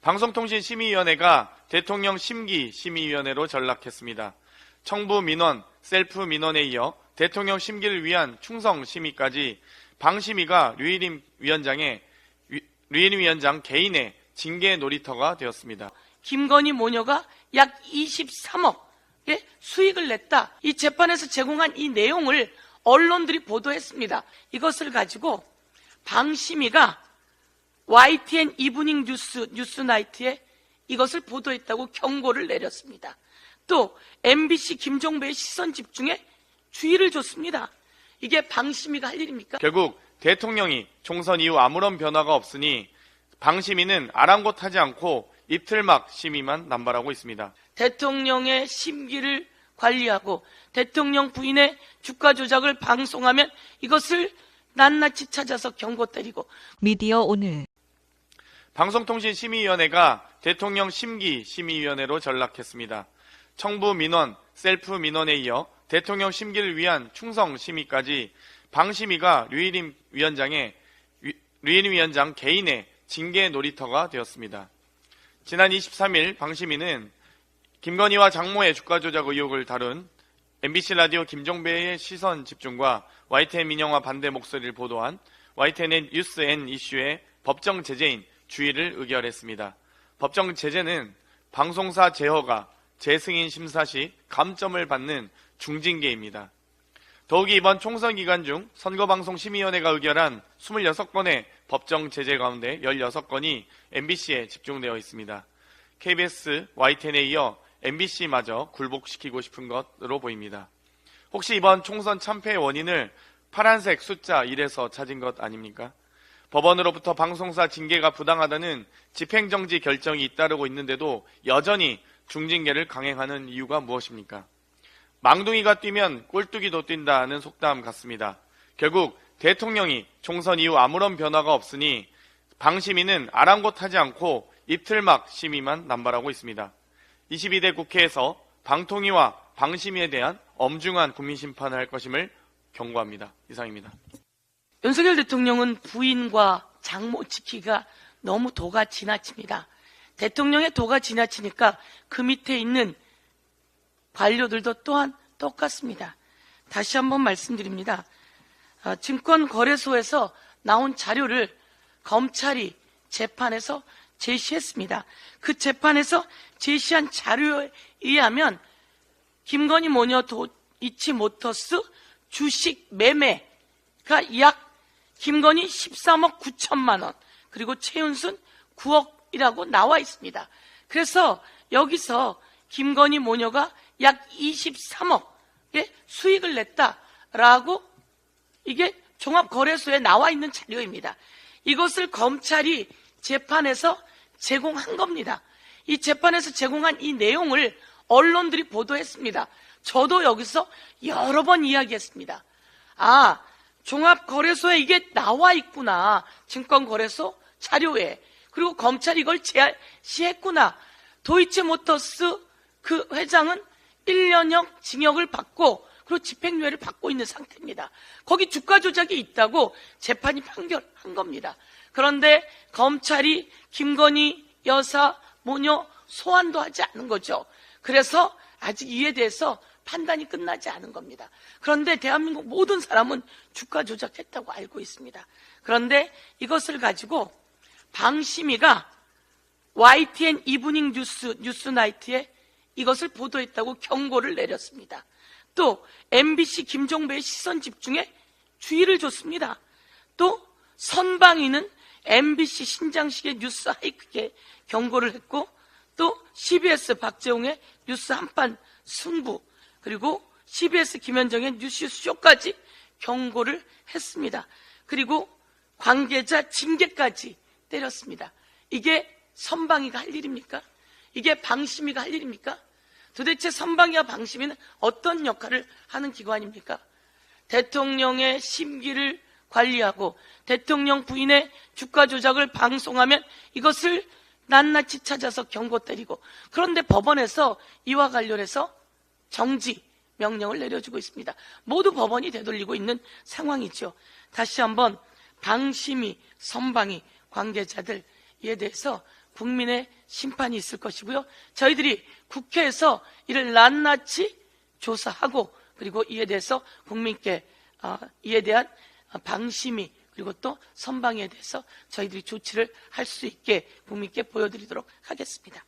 방송통신심의위원회가 대통령 심기 심의위원회로 전락했습니다. 청부 민원, 셀프 민원에 이어 대통령 심기를 위한 충성 심의까지 방심위가 류일임 위원장 개인의 징계 놀이터가 되었습니다. 김건희 모녀가 약 23억의 수익을 냈다. 이 재판에서 제공한 이 내용을 언론들이 보도했습니다. 이것을 가지고 방심위가 YTN 이브닝 뉴스나이트에 이것을 보도했다고 경고를 내렸습니다. 또 MBC 김종배의 시선 집중에 주의를 줬습니다. 이게 방심위가 할 일입니까? 결국 대통령이 총선 이후 아무런 변화가 없으니 방심위는 아랑곳하지 않고 입틀막 심의만 남발하고 있습니다. 대통령의 심기를 관리하고 대통령 부인의 주가 조작을 방송하면 이것을 낱낱이 찾아서 경고 때리고. 미디어 오늘 방송통신심의위원회가 대통령 심기 심의위원회로 전락했습니다. 청부 민원, 셀프 민원에 이어 대통령 심기를 위한 충성 심의까지 방심위가 류일임 위원장 개인의 징계 놀이터가 되었습니다. 지난 23일 방심위는 김건희와 장모의 주가 조작 의혹을 다룬 MBC 라디오 김종배의 시선 집중과 YTN 민영화 반대 목소리를 보도한 YTN의 뉴스 앤 이슈의 법정 제재인 주의를 의결했습니다. 법정 제재는 방송사 제허가 재승인 심사 시 감점을 받는 중징계입니다. 더욱이 이번 총선 기간 중 선거방송심의위원회가 의결한 26건의 법정 제재 가운데 16건이 MBC에 집중되어 있습니다. KBS, YTN에 이어 MBC마저 굴복시키고 싶은 것으로 보입니다. 혹시 이번 총선 참패의 원인을 파란색 숫자 1에서 찾은 것 아닙니까? 법원으로부터 방송사 징계가 부당하다는 집행정지 결정이 잇따르고 있는데도 여전히 중징계를 강행하는 이유가 무엇입니까? 망둥이가 뛰면 꼴뚜기도 뛴다는 속담 같습니다. 결국 대통령이 총선 이후 아무런 변화가 없으니 방심위는 아랑곳하지 않고 입틀막 심의만 남발하고 있습니다. 22대 국회에서 방통위와 방심위에 대한 엄중한 국민심판을 할 것임을 경고합니다. 이상입니다. 윤석열 대통령은 부인과 장모 지키기가 너무 도가 지나칩니다. 대통령의 도가 지나치니까 그 밑에 있는 관료들도 또한 똑같습니다. 다시 한번 말씀드립니다. 증권거래소에서 나온 자료를 검찰이 재판에서 제시했습니다. 그 재판에서 제시한 자료에 의하면 김건희 모녀 이치모터스 주식 매매가 약 김건희 13억 9천만 원, 그리고 최윤순 9억이라고 나와 있습니다. 그래서 여기서 김건희 모녀가 약 23억의 수익을 냈다라고 이게 종합거래소에 나와 있는 자료입니다. 이것을 검찰이 재판에서 제공한 겁니다. 이 재판에서 제공한 이 내용을 언론들이 보도했습니다. 저도 여기서 여러 번 이야기했습니다. 종합거래소에 이게 나와 있구나. 증권거래소 자료에. 그리고 검찰이 이걸 제시했구나. 도이치모터스 그 회장은 1년형 징역을 받고 그리고 집행유예를 받고 있는 상태입니다. 거기 주가 조작이 있다고 재판이 판결한 겁니다. 그런데 검찰이 김건희 여사 모녀 소환도 하지 않은 거죠. 그래서 아직 이에 대해서 판단이 끝나지 않은 겁니다. 그런데 대한민국 모든 사람은 주가 조작했다고 알고 있습니다. 그런데 이것을 가지고 방심위가 YTN 이브닝 뉴스나이트에 이것을 보도했다고 경고를 내렸습니다. 또 MBC 김종배의 시선 집중에 주의를 줬습니다. 또 선방위는 MBC 신장식의 뉴스 하이킥에 경고를 했고, 또 CBS 박재홍의 뉴스 한판 승부, 그리고 CBS 김현정의 뉴스쇼까지 경고를 했습니다. 그리고 관계자 징계까지 때렸습니다. 이게 선방위가 할 일입니까? 이게 방심위가 할 일입니까? 도대체 선방위와 방심위는 어떤 역할을 하는 기관입니까? 대통령의 심기를 관리하고 대통령 부인의 주가 조작을 방송하면 이것을 낱낱이 찾아서 경고 때리고, 그런데 법원에서 이와 관련해서 정지 명령을 내려주고 있습니다. 모두 법원이 되돌리고 있는 상황이죠. 다시 한번 방심위, 선방위 관계자들에 대해서 국민의 심판이 있을 것이고요. 저희들이 국회에서 이를 낱낱이 조사하고 그리고 이에 대해서 국민께 이에 대한 방심이 그리고 또 선방에 대해서 저희들이 조치를 할 수 있게 국민께 보여드리도록 하겠습니다.